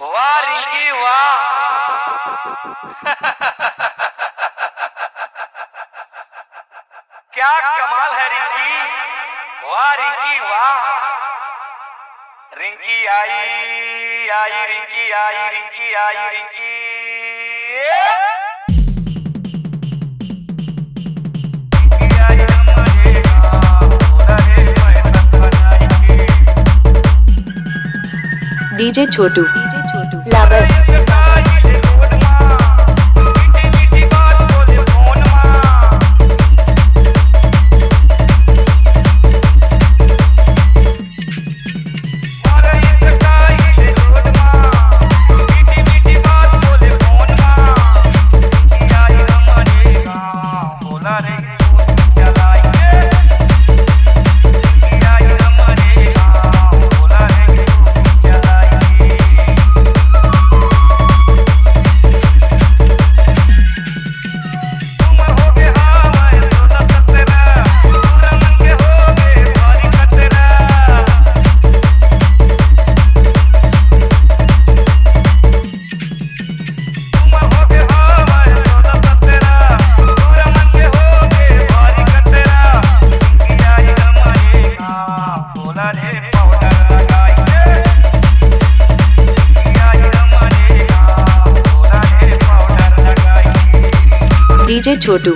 वाह रिंकी वाह। क्या कमाल है रिंकी, वाह रिंकी वाह। रिंकी आई आई रिंकी आई रिंकी आई रिंकी। डीजे छोटू लावर। डीजे छोटू।